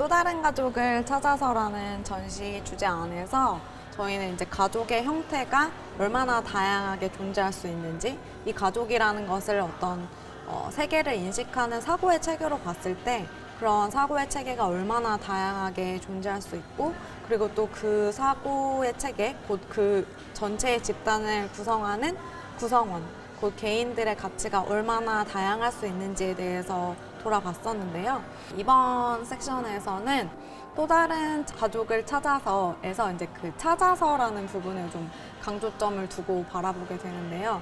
또 다른 가족을 찾아서라는 전시 주제 안에서 저희는 이제 가족의 형태가 얼마나 다양하게 존재할 수 있는지, 이 가족이라는 것을 어떤 세계를 인식하는 사고의 체계로 봤을 때 그런 사고의 체계가 얼마나 다양하게 존재할 수 있고, 그리고 또 그 사고의 체계, 곧 그 전체의 집단을 구성하는 구성원, 곧 개인들의 가치가 얼마나 다양할 수 있는지에 대해서 돌아봤었는데요. 이번 섹션에서는 또 다른 가족을 찾아서에서 이제 그 찾아서라는 부분에 좀 강조점을 두고 바라보게 되는데요.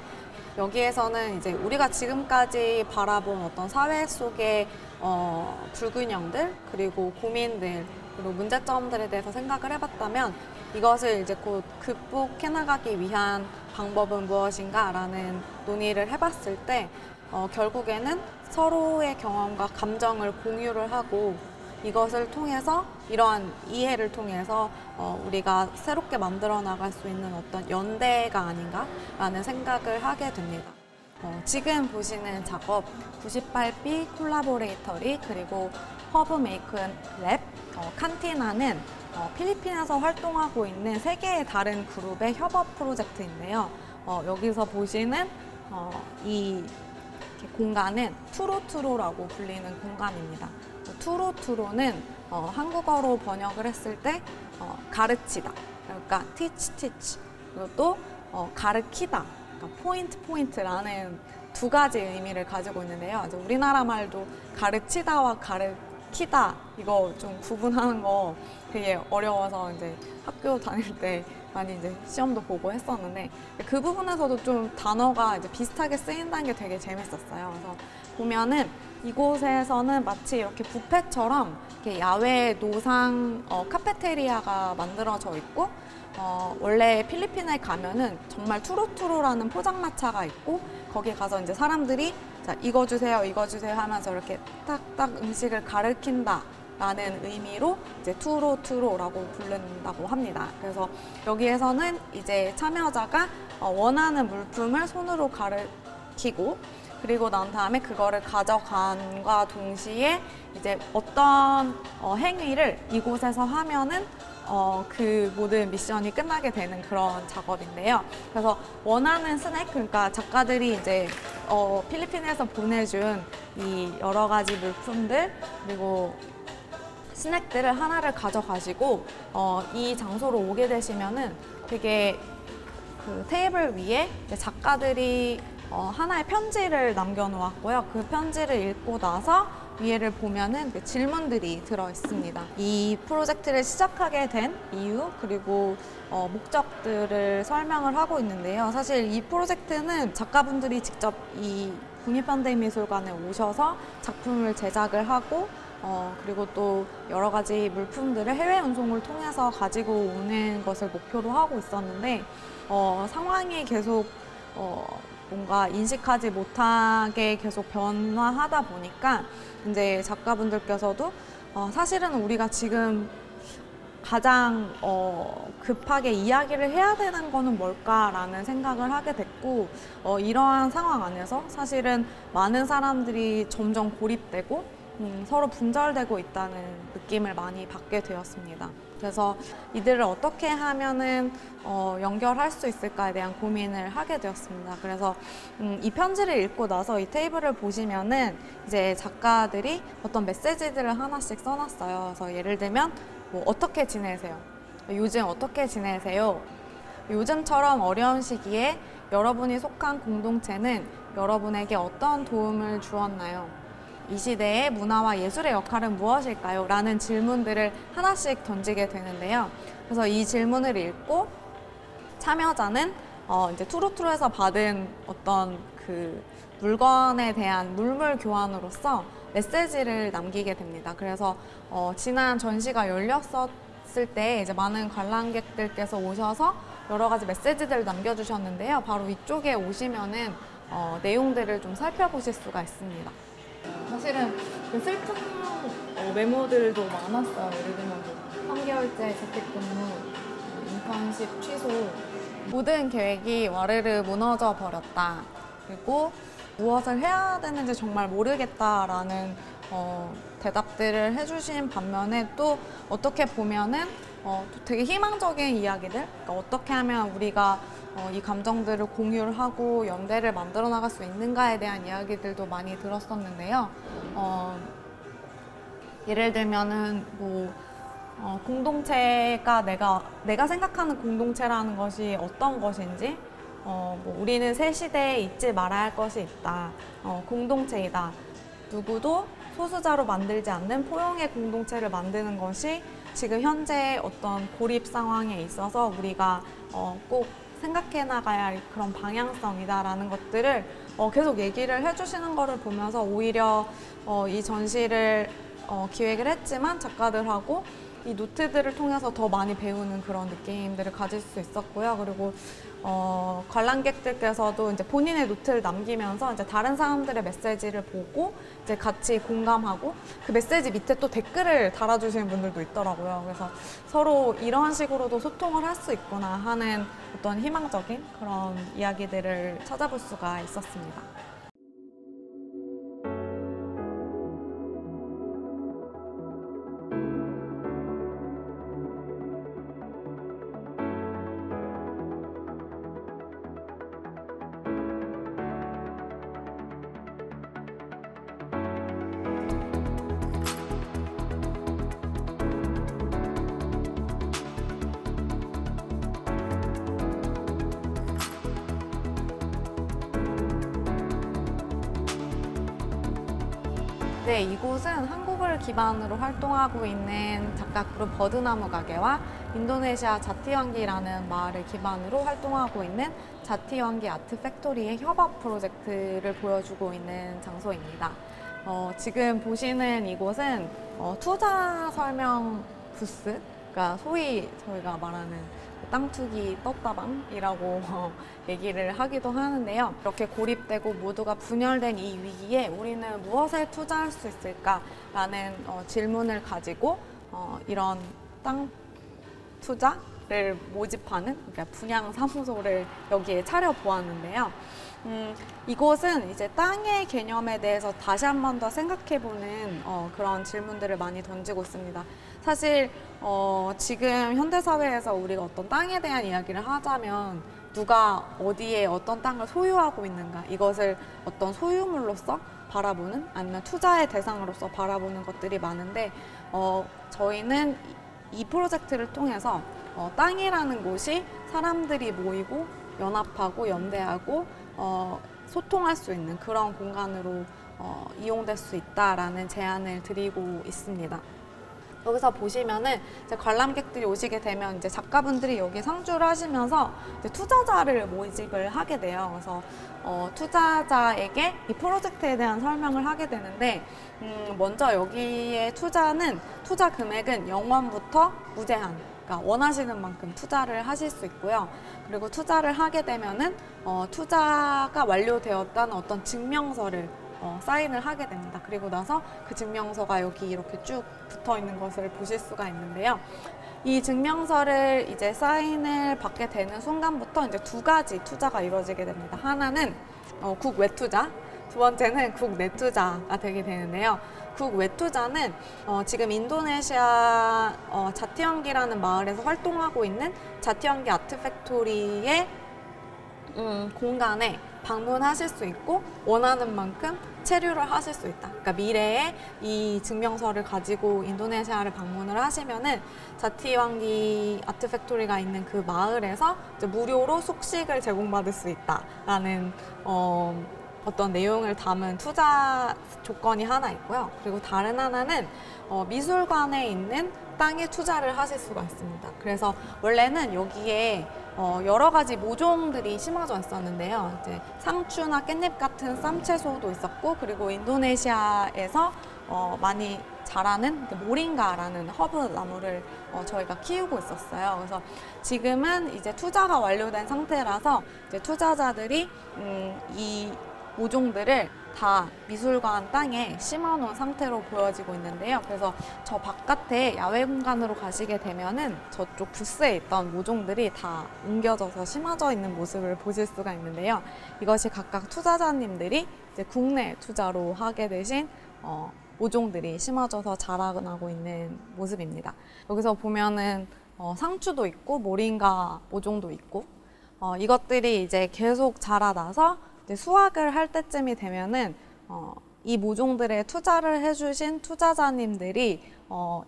여기에서는 이제 우리가 지금까지 바라본 어떤 사회 속의 불균형들, 그리고 고민들, 그리고 문제점들에 대해서 생각을 해봤다면 이것을 이제 곧 극복해 나가기 위한 방법은 무엇인가 라는 논의를 해봤을 때 결국에는 서로의 경험과 감정을 공유를 하고, 이것을 통해서, 이러한 이해를 통해서 우리가 새롭게 만들어 나갈 수 있는 어떤 연대가 아닌가라는 생각을 하게 됩니다. 지금 보시는 작업 98B 콜라보레이터리 그리고 허브 메이크 랩 칸티나는 필리핀에서 활동하고 있는 3개의 다른 그룹의 협업 프로젝트인데요. 여기서 보시는 이 공간은 투로투로라고 불리는 공간입니다. 투로투로는 한국어로 번역을 했을 때 가르치다, 그러니까 teach, 그리고 또 가르키다, 그러니까 포인트라는 두 가지 의미를 가지고 있는데요. 이제 우리나라 말도 가르치다와 가르키다 이거 좀 구분하는 거 되게 어려워서 이제 학교 다닐 때 많이 이제 시험도 보고 했었는데, 그 부분에서도 좀 단어가 이제 비슷하게 쓰인다는 게 되게 재밌었어요. 그래서 보면은 이곳에서는 마치 이렇게 뷔페처럼 이렇게 야외 노상 카페테리아가 만들어져 있고, 원래 필리핀에 가면은 정말 투로투로라는 포장마차가 있고, 거기 가서 이제 사람들이 자, 이거 주세요 하면서 이렇게 딱딱 음식을 가르친다 라는 의미로 이제 투로투로라고 부른다고 합니다. 그래서 여기에서는 이제 참여자가 원하는 물품을 손으로 가르치고, 그리고 난 다음에 그거를 가져간과 동시에 이제 어떤 행위를 이곳에서 하면은 그 모든 미션이 끝나게 되는 그런 작업인데요. 그래서 원하는 스낵, 그러니까 작가들이 이제 필리핀에서 보내준 이 여러 가지 물품들, 그리고 스낵들을 하나를 가져가시고 이 장소로 오게 되시면은 되게 그 테이블 위에 작가들이 하나의 편지를 남겨놓았고요. 그 편지를 읽고 나서 위에를 보면은 질문들이 들어 있습니다. 이 프로젝트를 시작하게 된 이유, 그리고 목적들을 설명을 하고 있는데요. 사실 이 프로젝트는 작가분들이 직접 이 국립현대미술관에 오셔서 작품을 제작을 하고, 그리고 또 여러 가지 물품들을 해외 운송을 통해서 가지고 오는 것을 목표로 하고 있었는데, 상황이 계속 뭔가 인식하지 못하게 계속 변화하다 보니까 이제 작가분들께서도 사실은 우리가 지금 가장 급하게 이야기를 해야 되는 거는 뭘까라는 생각을 하게 됐고, 이러한 상황 안에서 사실은 많은 사람들이 점점 고립되고 서로 분절되고 있다는 느낌을 많이 받게 되었습니다. 그래서 이들을 어떻게 하면은 연결할 수 있을까에 대한 고민을 하게 되었습니다. 그래서 이 편지를 읽고 나서 이 테이블을 보시면은 이제 작가들이 어떤 메시지들을 하나씩 써놨어요. 그래서 예를 들면 뭐 어떻게 지내세요? 요즘 어떻게 지내세요? 요즘처럼 어려운 시기에 여러분이 속한 공동체는 여러분에게 어떤 도움을 주었나요? 이 시대의 문화와 예술의 역할은 무엇일까요? 라는 질문들을 하나씩 던지게 되는데요. 그래서 이 질문을 읽고 참여자는 이제 투루투루에서 받은 어떤 그 물건에 대한 물물 교환으로서 메시지를 남기게 됩니다. 그래서 지난 전시가 열렸었을 때 이제 많은 관람객들께서 오셔서 여러 가지 메시지들을 남겨주셨는데요. 바로 이쪽에 오시면은 내용들을 좀 살펴보실 수가 있습니다. 사실은 그 슬픈 메모들도 많았어요. 예를 들면 3개월째 재택근무, 인턴십 취소, 모든 계획이 와르르 무너져 버렸다. 그리고 무엇을 해야 되는지 정말 모르겠다라는 대답들을 해주신 반면에 또 어떻게 보면은 또 되게 희망적인 이야기들, 그러니까 어떻게 하면 우리가 이 감정들을 공유를 하고 연대를 만들어 나갈 수 있는가에 대한 이야기들도 많이 들었었는데요. 예를 들면은 뭐 공동체가 내가 생각하는 공동체라는 것이 어떤 것인지, 뭐 우리는 새 시대에 잊지 말아야 할 것이 있다. 공동체이다. 누구도 소수자로 만들지 않는 포용의 공동체를 만드는 것이 지금 현재 어떤 고립 상황에 있어서 우리가 꼭 생각해 나가야 할 그런 방향성이다라는 것들을 계속 얘기를 해주시는 거를 보면서 오히려 이 전시를 기획을 했지만 작가들하고 이 노트들을 통해서 더 많이 배우는 그런 느낌들을 가질 수 있었고요. 그리고 관람객들께서도 이제 본인의 노트를 남기면서 이제 다른 사람들의 메시지를 보고 이제 같이 공감하고 그 메시지 밑에 또 댓글을 달아주시는 분들도 있더라고요. 그래서 서로 이러한 식으로도 소통을 할 수 있구나 하는 어떤 희망적인 그런 이야기들을 찾아볼 수가 있었습니다. 네, 이곳은 한국을 기반으로 활동하고 있는 작가 그룹 버드나무 가게와 인도네시아 자티완기라는 마을을 기반으로 활동하고 있는 자티완기 아트 팩토리의 협업 프로젝트를 보여주고 있는 장소입니다. 지금 보시는 이곳은 투자 설명 부스, 그러니까 소위 저희가 말하는 땅투기 떴다방이라고 얘기를 하기도 하는데요. 이렇게 고립되고 모두가 분열된 이 위기에 우리는 무엇에 투자할 수 있을까라는 질문을 가지고 이런 땅 투자를 모집하는, 그러니까 분양 사무소를 여기에 차려 보았는데요. 이곳은 이제 땅의 개념에 대해서 다시 한 번 더 생각해보는 그런 질문들을 많이 던지고 있습니다. 사실 지금 현대사회에서 우리가 어떤 땅에 대한 이야기를 하자면 누가 어디에 어떤 땅을 소유하고 있는가, 이것을 어떤 소유물로서 바라보는, 아니면 투자의 대상으로서 바라보는 것들이 많은데 저희는 이 프로젝트를 통해서 땅이라는 곳이 사람들이 모이고 연합하고 연대하고 소통할 수 있는 그런 공간으로 이용될 수 있다라는 제안을 드리고 있습니다. 여기서 보시면은 이제 관람객들이 오시게 되면 이제 작가분들이 여기 상주를 하시면서 이제 투자자를 모집을 하게 돼요. 그래서 투자자에게 이 프로젝트에 대한 설명을 하게 되는데 먼저 여기에 투자 금액은 0원부터 무제한, 그러니까 원하시는 만큼 투자를 하실 수 있고요. 그리고 투자를 하게 되면은 투자가 완료되었다는 어떤 증명서를 사인을 하게 됩니다. 그리고 나서 그 증명서가 여기 이렇게 쭉 붙어 있는 것을 보실 수가 있는데요. 이 증명서를 이제 사인을 받게 되는 순간부터 이제 두 가지 투자가 이루어지게 됩니다. 하나는 국외 투자, 두 번째는 국내 투자가 되게 되는데요. 국외 투자는 지금 인도네시아 자티완기라는 마을에서 활동하고 있는 자티완기 아트 팩토리의 공간에 방문하실 수 있고 원하는 만큼 체류를 하실 수 있다. 그러니까 미래에 이 증명서를 가지고 인도네시아를 방문을 하시면은 자티완기 아트 팩토리가 있는 그 마을에서 이제 무료로 숙식을 제공받을 수 있다라는 어떤 내용을 담은 투자 조건이 하나 있고요. 그리고 다른 하나는 미술관에 있는 땅에 투자를 하실 수가 있습니다. 그래서 원래는 여기에 여러 가지 모종들이 심어져 있었는데요. 이제 상추나 깻잎 같은 쌈채소도 있었고, 그리고 인도네시아에서 많이 자라는 모링가라는 허브 나무를 저희가 키우고 있었어요. 그래서 지금은 이제 투자가 완료된 상태라서 이제 투자자들이 이 모종들을 다 미술관 땅에 심어놓은 상태로 보여지고 있는데요. 그래서 저 바깥에 야외 공간으로 가시게 되면은 저쪽 부스에 있던 모종들이 다 옮겨져서 심어져 있는 모습을 보실 수가 있는데요. 이것이 각각 투자자님들이 이제 국내 투자로 하게 되신 모종들이 심어져서 자라나고 있는 모습입니다. 여기서 보면은 상추도 있고 모링가 모종도 있고 이것들이 이제 계속 자라나서 이제 수확을 할 때쯤이 되면은 이 모종들에 투자를 해주신 투자자님들이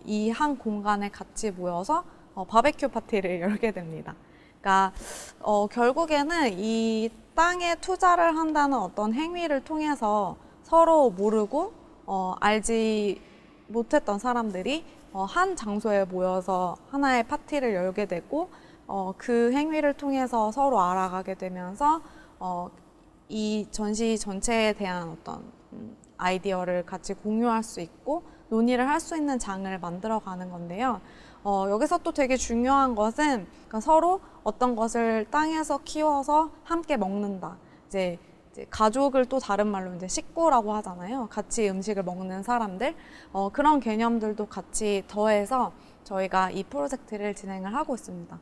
이 한 공간에 같이 모여서 바베큐 파티를 열게 됩니다. 그러니까 결국에는 이 땅에 투자를 한다는 어떤 행위를 통해서 서로 모르고 알지 못했던 사람들이 한 장소에 모여서 하나의 파티를 열게 되고 그 행위를 통해서 서로 알아가게 되면서 이 전시 전체에 대한 어떤 아이디어를 같이 공유할 수 있고 논의를 할 수 있는 장을 만들어가는 건데요. 여기서 또 되게 중요한 것은 그러니까 서로 어떤 것을 땅에서 키워서 함께 먹는다. 이제 가족을 또 다른 말로 이제 식구라고 하잖아요. 같이 음식을 먹는 사람들. 그런 개념들도 같이 더해서 저희가 이 프로젝트를 진행을 하고 있습니다.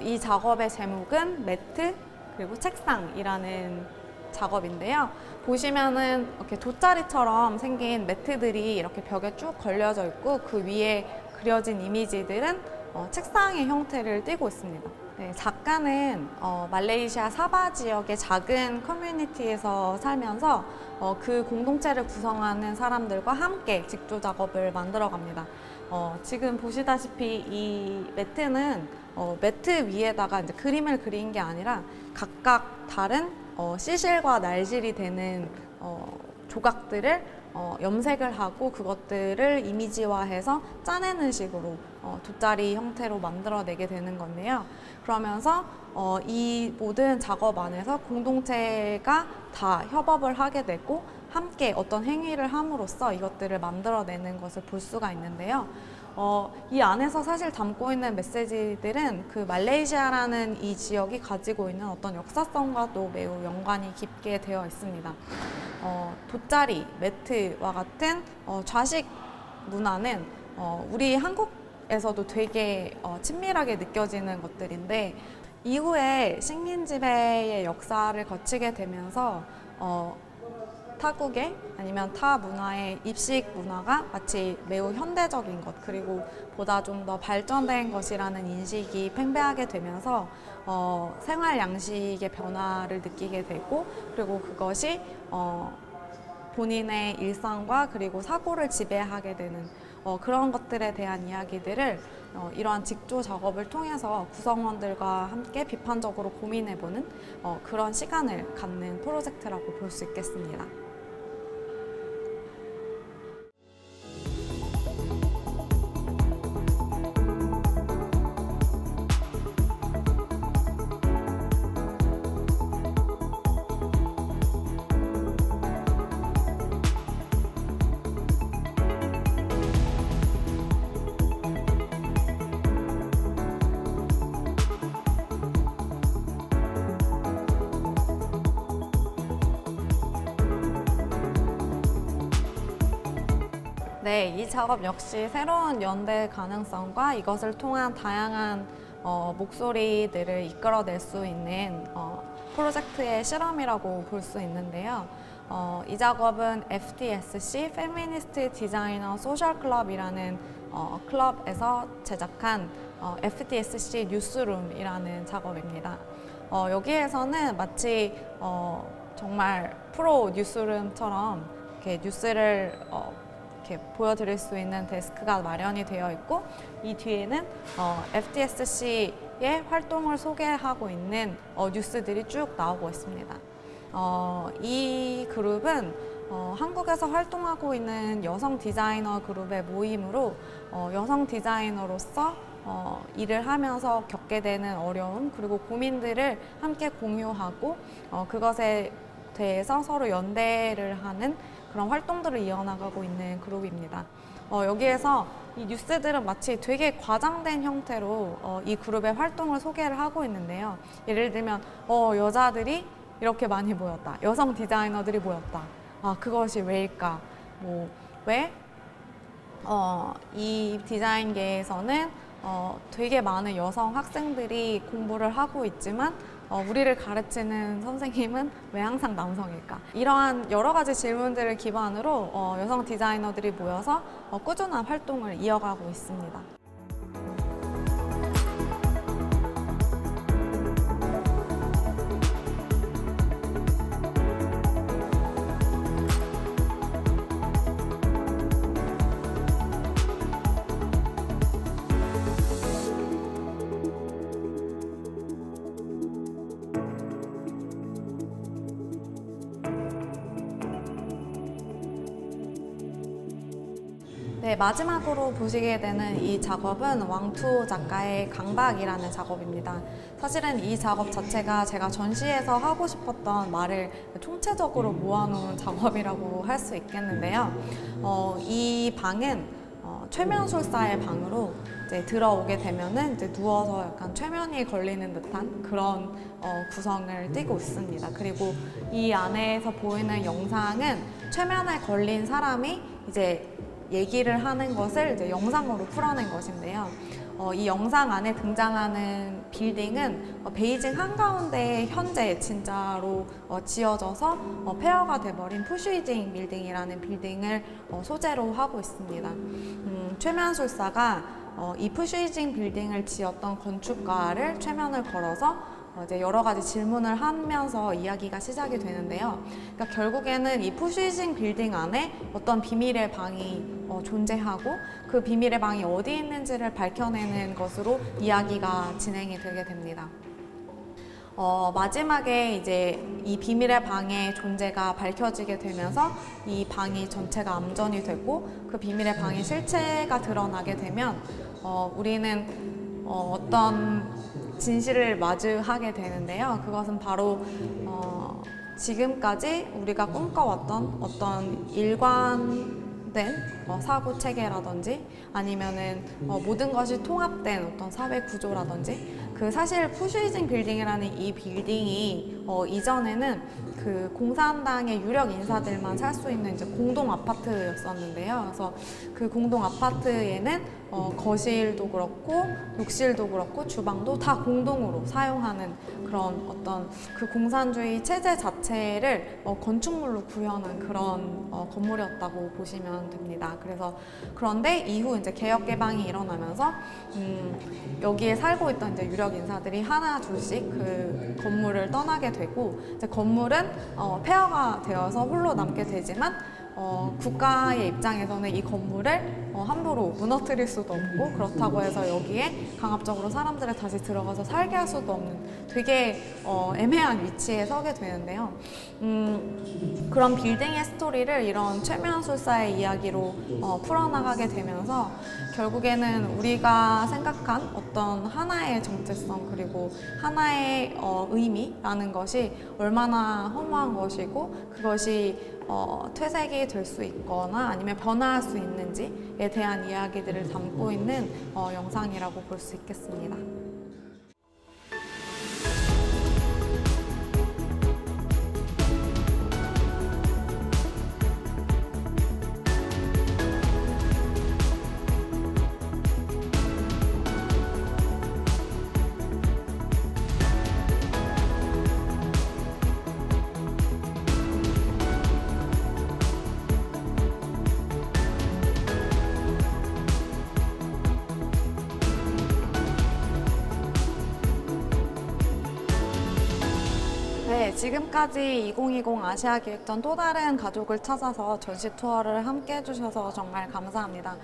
이 작업의 제목은 매트 그리고 책상이라는 작업인데요. 보시면은 이렇게 돗자리처럼 생긴 매트들이 이렇게 벽에 쭉 걸려져 있고 그 위에 그려진 이미지들은 책상의 형태를 띠고 있습니다. 네, 작가는 말레이시아 사바 지역의 작은 커뮤니티에서 살면서 그 공동체를 구성하는 사람들과 함께 직조 작업을 만들어 갑니다. 지금 보시다시피 이 매트는 매트 위에다가 이제 그림을 그린 게 아니라 각각 다른 시실과 날실이 되는 조각들을 염색을 하고 그것들을 이미지화해서 짜내는 식으로 돗자리 형태로 만들어내게 되는 건데요. 그러면서 이 모든 작업 안에서 공동체가 다 협업을 하게 되고 함께 어떤 행위를 함으로써 이것들을 만들어내는 것을 볼 수가 있는데요. 이 안에서 사실 담고 있는 메시지들은 그 말레이시아라는 이 지역이 가지고 있는 어떤 역사성과도 매우 연관이 깊게 되어 있습니다. 돗자리, 매트와 같은 좌식 문화는 우리 한국에서도 되게 친밀하게 느껴지는 것들인데 이후에 식민 지배의 역사를 거치게 되면서 타국의 아니면 타 문화의 입식 문화가 마치 매우 현대적인 것 그리고 보다 좀 더 발전된 것이라는 인식이 팽배하게 되면서 생활 양식의 변화를 느끼게 되고 그리고 그것이 본인의 일상과 그리고 사고를 지배하게 되는 그런 것들에 대한 이야기들을 이러한 직조 작업을 통해서 구성원들과 함께 비판적으로 고민해보는 그런 시간을 갖는 프로젝트라고 볼 수 있겠습니다. 네, 이 작업 역시 새로운 연대 가능성과 이것을 통한 다양한 목소리들을 이끌어낼 수 있는 프로젝트의 실험이라고 볼 수 있는데요. 이 작업은 FDSC, Feminist Designer Social Club이라는 클럽에서 제작한 FDSC 뉴스룸이라는 작업입니다. 여기에서는 마치 정말 프로 뉴스룸처럼 이렇게 뉴스를 이렇게 보여드릴 수 있는 데스크가 마련이 되어 있고 이 뒤에는 FDSC의 활동을 소개하고 있는 뉴스들이 쭉 나오고 있습니다. 이 그룹은 한국에서 활동하고 있는 여성 디자이너 그룹의 모임으로 여성 디자이너로서 일을 하면서 겪게 되는 어려움 그리고 고민들을 함께 공유하고 그것에 대해서 서로 연대를 하는 그런 활동들을 이어나가고 있는 그룹입니다. 여기에서 이 뉴스들은 마치 되게 과장된 형태로 이 그룹의 활동을 소개를 하고 있는데요. 예를 들면 여자들이 이렇게 많이 모였다. 여성 디자이너들이 모였다. 그것이 왜일까? 왜? 이 디자인계에서는 되게 많은 여성 학생들이 공부를 하고 있지만 우리를 가르치는 선생님은 왜 항상 남성일까? 이러한 여러 가지 질문들을 기반으로 여성 디자이너들이 모여서 꾸준한 활동을 이어가고 있습니다. 네, 마지막으로 보시게 되는 이 작업은 왕투 작가의 강박이라는 작업입니다. 사실은 이 작업 자체가 제가 전시에서 하고 싶었던 말을 총체적으로 모아놓은 작업이라고 할 수 있겠는데요. 이 방은 최면술사의 방으로 이제 들어오게 되면은 이제 누워서 약간 최면이 걸리는 듯한 그런 구성을 띠고 있습니다. 그리고 이 안에서 보이는 영상은 최면에 걸린 사람이 이제 얘기를 하는 것을 이제 영상으로 풀어낸 것인데요. 이 영상 안에 등장하는 빌딩은 베이징 한가운데에 현재 진짜로 지어져서 폐허가 돼버린 푸슈이징 빌딩이라는 빌딩을 소재로 하고 있습니다. 최면술사가 이 푸슈이징 빌딩을 지었던 건축가를 최면을 걸어서 이제 여러 가지 질문을 하면서 이야기가 시작이 되는데요. 그러니까 결국에는 이 푸슈이징 빌딩 안에 어떤 비밀의 방이 존재하고 그 비밀의 방이 어디 있는지를 밝혀내는 것으로 이야기가 진행이 되게 됩니다. 마지막에 이제 이 비밀의 방의 존재가 밝혀지게 되면서 이 방이 전체가 암전이 되고 그 비밀의 방의 실체가 드러나게 되면 우리는 어떤 진실을 마주하게 되는데요. 그것은 바로 지금까지 우리가 꿈꿔왔던 어떤 일관된 사고 체계라든지 아니면은 모든 것이 통합된 어떤 사회 구조라든지 사실 푸슈이징 빌딩이라는 이 빌딩이 이전에는 그 공산당의 유력 인사들만 살 수 있는 이제 공동 아파트였었는데요. 그래서 그 공동 아파트에는 거실도 그렇고 욕실도 그렇고 주방도 다 공동으로 사용하는 그런 어떤 그 공산주의 체제 자체를 건축물로 구현한 그런 건물이었다고 보시면 됩니다. 그런데 이후 이제 개혁 개방이 일어나면서 여기에 살고 있던 이제 유력 인사들이 하나 둘씩 그 건물을 떠나게 되고 이제 건물은 폐허가 되어서 홀로 남게 되지만 국가의 입장에서는 이 건물을 함부로 무너뜨릴 수도 없고 그렇다고 해서 여기에 강압적으로 사람들을 다시 들어가서 살게 할 수도 없는 되게 애매한 위치에 서게 되는데요. 그런 빌딩의 스토리를 이런 최면술사의 이야기로 풀어나가게 되면서 결국에는 우리가 생각한 어떤 하나의 정체성 그리고 하나의 의미라는 것이 얼마나 허무한 것이고 그것이 퇴색이 될 수 있거나 아니면 변화할 수 있는지에 대한 이야기들을 담고 있는 영상이라고 볼 수 있겠습니다. 네, 지금까지 2020 아시아 기획전 또 다른 가족을 찾아서 전시 투어를 함께 해주셔서 정말 감사합니다.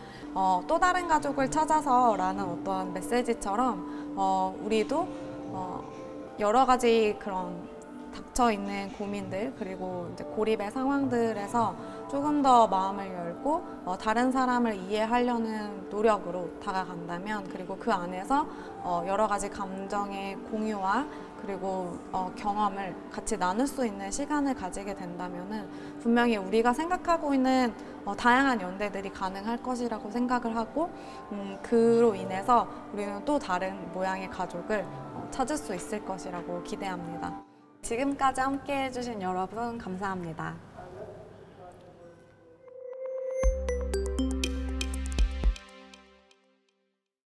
또 다른 가족을 찾아서 라는 어떤 메시지처럼 우리도 여러 가지 그런 닥쳐 있는 고민들 그리고 이제 고립의 상황들에서 조금 더 마음을 열고 다른 사람을 이해하려는 노력으로 다가간다면, 그리고 그 안에서 여러 가지 감정의 공유와 그리고 경험을 같이 나눌 수 있는 시간을 가지게 된다면은 분명히 우리가 생각하고 있는 다양한 연대들이 가능할 것이라고 생각을 하고, 그로 인해서 우리는 또 다른 모양의 가족을 찾을 수 있을 것이라고 기대합니다. 지금까지 함께 해주신 여러분 감사합니다.